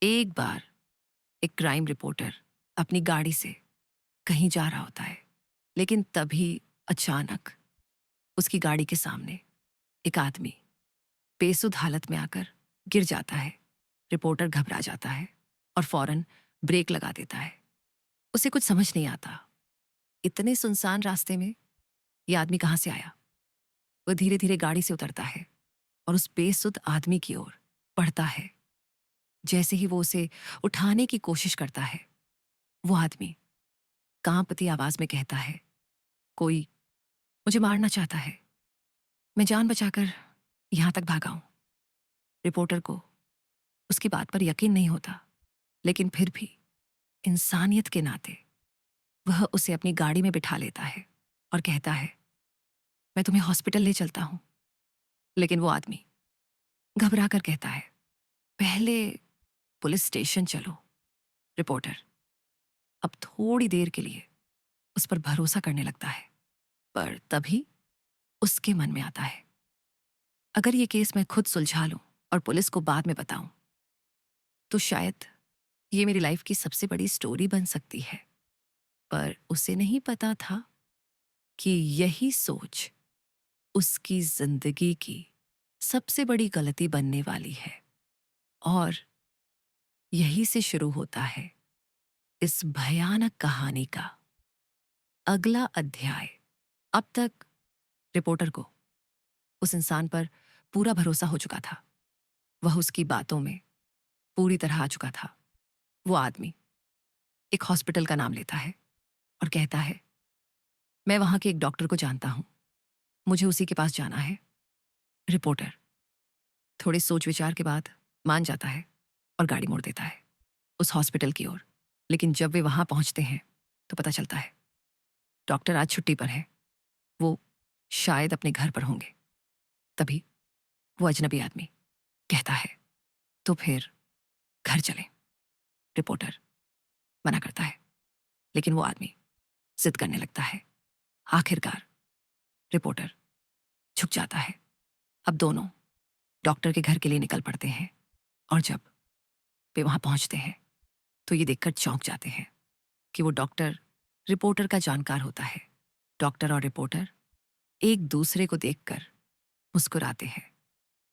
एक बार एक crime reporter अपनी गाड़ी से कहीं जा रहा होता है, लेकिन तभी अचानक उसकी गाड़ी के सामने एक आदमी बेसुध हालत में आकर गिर जाता है। रिपोर्टर घबरा जाता है और फौरन ब्रेक लगा देता है। उसे कुछ समझ नहीं आता, इतने सुनसान रास्ते में ये आदमी कहाँ से आया। वह धीरे धीरे गाड़ी से उतरता है और उस बेसुध आदमी की ओर बढ़ता है। जैसे ही वो उसे उठाने की कोशिश करता है, वो आदमी कांपती आवाज में कहता है, कोई मुझे मारना चाहता है, मैं जान बचाकर यहां तक भागा हूं। रिपोर्टर को उसकी बात पर यकीन नहीं होता, लेकिन फिर भी इंसानियत के नाते वह उसे अपनी गाड़ी में बिठा लेता है और कहता है, मैं तुम्हें हॉस्पिटल ले चलता हूं। लेकिन वो आदमी घबरा कर कहता है, पहले पुलिस स्टेशन चलो। रिपोर्टर अब थोड़ी देर के लिए उस पर भरोसा करने लगता है, पर तभी उसके मन में आता है, अगर ये केस मैं खुद सुलझा लूं और पुलिस को बाद में बताऊं, तो शायद ये मेरी लाइफ की सबसे बड़ी स्टोरी बन सकती है। पर उसे नहीं पता था कि यही सोच उसकी जिंदगी की सबसे बड़ी गलती बनने वाली है। और यही से शुरू होता है इस भयानक कहानी का अगला अध्याय। अब तक रिपोर्टर को उस इंसान पर पूरा भरोसा हो चुका था। वह उसकी बातों में पूरी तरह आ चुका था। वो आदमी एक हॉस्पिटल का नाम लेता है और कहता है, मैं वहां के एक डॉक्टर को जानता हूं, मुझे उसी के पास जाना है। रिपोर्टर थोड़े सोच विचार के बाद मान जाता है और गाड़ी मोड़ देता है उस हॉस्पिटल की ओर। लेकिन जब वे वहां पहुंचते हैं तो पता चलता है डॉक्टर आज छुट्टी पर है, वो शायद अपने घर पर होंगे। तभी वो अजनबी आदमी कहता है, तो फिर घर चलें। रिपोर्टर मना करता है, लेकिन वो आदमी जिद करने लगता है। आखिरकार रिपोर्टर झुक जाता है। अब दोनों डॉक्टर के घर के लिए निकल पड़ते हैं और जब वे वहां पहुंचते हैं तो ये देखकर चौंक जाते हैं कि वो डॉक्टर रिपोर्टर का जानकार होता है। डॉक्टर और रिपोर्टर एक दूसरे को देखकर मुस्कुराते हैं,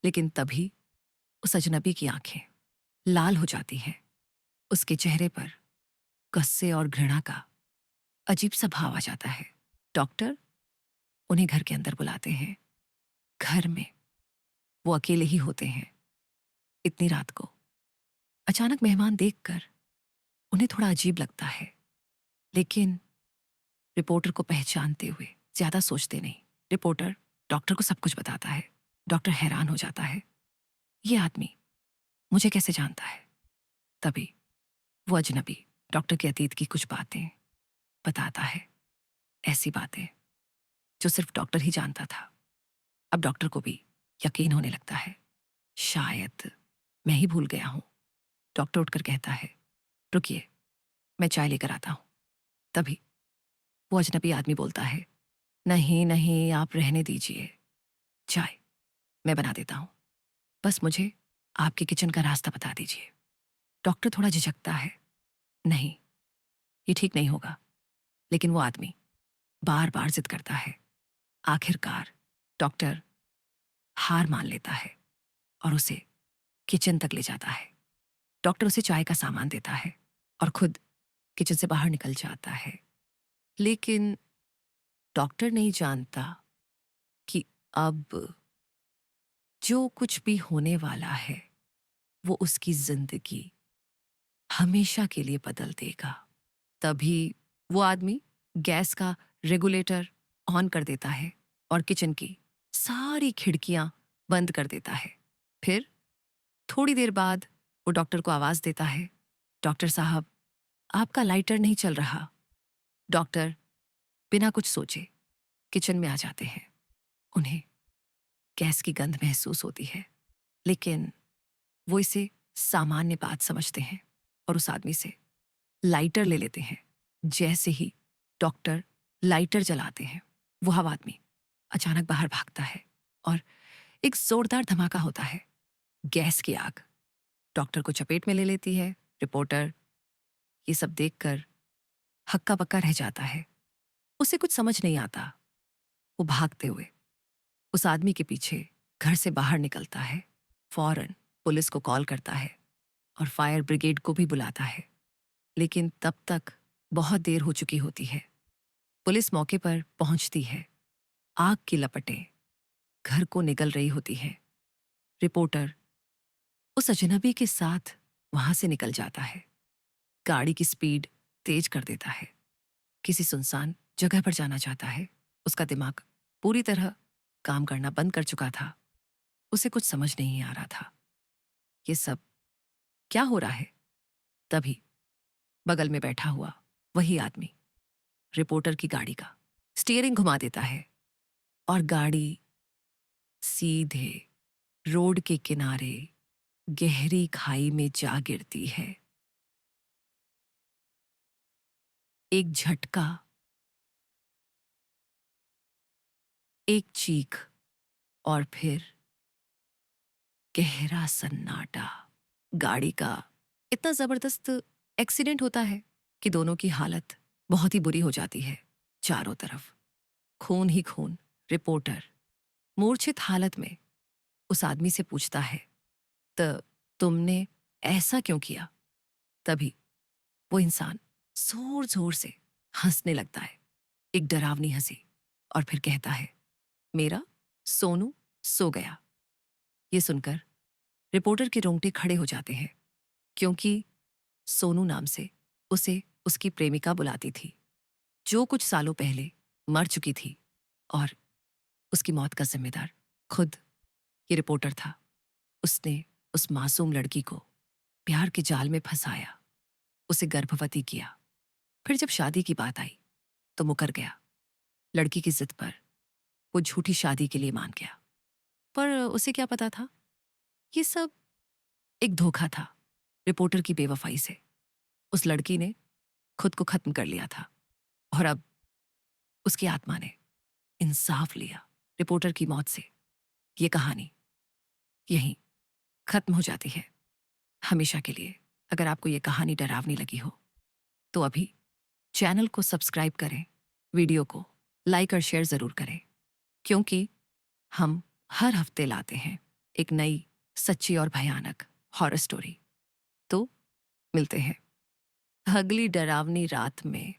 लेकिन तभी उस अजनबी की आंखें लाल हो जाती हैं। उसके चेहरे पर गुस्से और घृणा का अजीब सा भाव आ जाता है। डॉक्टर उन्हें घर के अंदर बुलाते हैं। घर में वो अकेले ही होते हैं इतनी रात को। अचानक मेहमान देखकर उन्हें थोड़ा अजीब लगता है, लेकिन रिपोर्टर को पहचानते हुए ज्यादा सोचते नहीं। रिपोर्टर डॉक्टर को सब कुछ बताता है। डॉक्टर हैरान हो जाता है, ये आदमी मुझे कैसे जानता है। तभी वो अजनबी डॉक्टर के अतीत की कुछ बातें बताता है, ऐसी बातें जो सिर्फ डॉक्टर ही जानता था। अब डॉक्टर को भी यकीन होने लगता है, शायद मैं ही भूल गया हूं। डॉक्टर उठकर कहता है, रुकिए, मैं चाय लेकर आता हूं। तभी वो अजनबी आदमी बोलता है, नहीं नहीं, आप रहने दीजिए, चाय मैं बना देता हूं, बस मुझे आपके किचन का रास्ता बता दीजिए। डॉक्टर थोड़ा झिझकता है, नहीं, ये ठीक नहीं होगा। लेकिन वो आदमी बार बार जिद करता है। आखिरकार डॉक्टर हार मान लेता है और उसे किचन तक ले जाता है। डॉक्टर उसे चाय का सामान देता है और खुद किचन से बाहर निकल जाता है। लेकिन डॉक्टर नहीं जानता कि अब जो कुछ भी होने वाला है वो उसकी जिंदगी हमेशा के लिए बदल देगा। तभी वो आदमी गैस का रेगुलेटर ऑन कर देता है और किचन की सारी खिड़कियां बंद कर देता है। फिर थोड़ी देर बाद वो डॉक्टर को आवाज देता है, डॉक्टर साहब, आपका लाइटर नहीं चल रहा। डॉक्टर बिना कुछ सोचे किचन में आ जाते हैं। उन्हें गैस की गंध महसूस होती है, लेकिन वो इसे सामान्य बात समझते हैं और उस आदमी से लाइटर ले लेते हैं। जैसे ही डॉक्टर लाइटर जलाते हैं, वह आदमी अचानक बाहर भागता है और एक जोरदार धमाका होता है। गैस की आग डॉक्टर को चपेट में ले लेती है। रिपोर्टर ये सब देखकर हक्का बक्का रह जाता है। उसे कुछ समझ नहीं आता। वो भागते हुए उस आदमी के पीछे घर से बाहर निकलता है। फौरन पुलिस को कॉल करता है और फायर ब्रिगेड को भी बुलाता है। लेकिन तब तक बहुत देर हो चुकी होती है। पुलिस मौके पर पहुंचती है। आग की लपटें घर को निगल रही होती हैं। रिपोर्टर उस अजनबी के साथ वहां से निकल जाता है। गाड़ी की स्पीड तेज कर देता है। किसी सुनसान जगह पर जाना चाहता है। उसका दिमाग पूरी तरह काम करना बंद कर चुका था। उसे कुछ समझ नहीं आ रहा था ये सब क्या हो रहा है। तभी बगल में बैठा हुआ वही आदमी रिपोर्टर की गाड़ी का स्टीयरिंग घुमा देता है और गाड़ी सीधे रोड के किनारे गहरी खाई में जा गिरती है। एक झटका, एक चीख और फिर गहरा सन्नाटा। गाड़ी का इतना जबरदस्त एक्सीडेंट होता है कि दोनों की हालत बहुत ही बुरी हो जाती है। चारों तरफ खून ही खून। रिपोर्टर मूर्छित हालत में उस आदमी से पूछता है, तो तुमने ऐसा क्यों किया? तभी वो इंसान जोर जोर से हंसने लगता है, एक डरावनी हंसी, और फिर कहता है, मेरा सोनू सो गया। ये सुनकर रिपोर्टर के रोंगटे खड़े हो जाते हैं, क्योंकि सोनू नाम से उसे उसकी प्रेमिका बुलाती थी, जो कुछ सालों पहले मर चुकी थी, और उसकी मौत का जिम्मेदार खुद ये रिपोर्टर था। उसने उस मासूम लड़की को प्यार के जाल में फंसाया, उसे गर्भवती किया। फिर जब शादी की बात आई तो मुकर गया। लड़की की जिद पर वो झूठी शादी के लिए मान गया। पर उसे क्या पता था ये सब एक धोखा था। रिपोर्टर की बेवफाई से उस लड़की ने खुद को खत्म कर लिया था, और अब उसकी आत्मा ने इंसाफ लिया रिपोर्टर की मौत से। ये कहानी यहीं खत्म हो जाती है हमेशा के लिए। अगर आपको ये कहानी डरावनी लगी हो तो अभी चैनल को सब्सक्राइब करें, वीडियो को लाइक और शेयर जरूर करें, क्योंकि हम हर हफ्ते लाते हैं एक नई सच्ची और भयानक हॉरर स्टोरी। तो मिलते हैं अगली डरावनी रात में,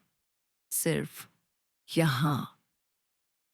सिर्फ यहाँ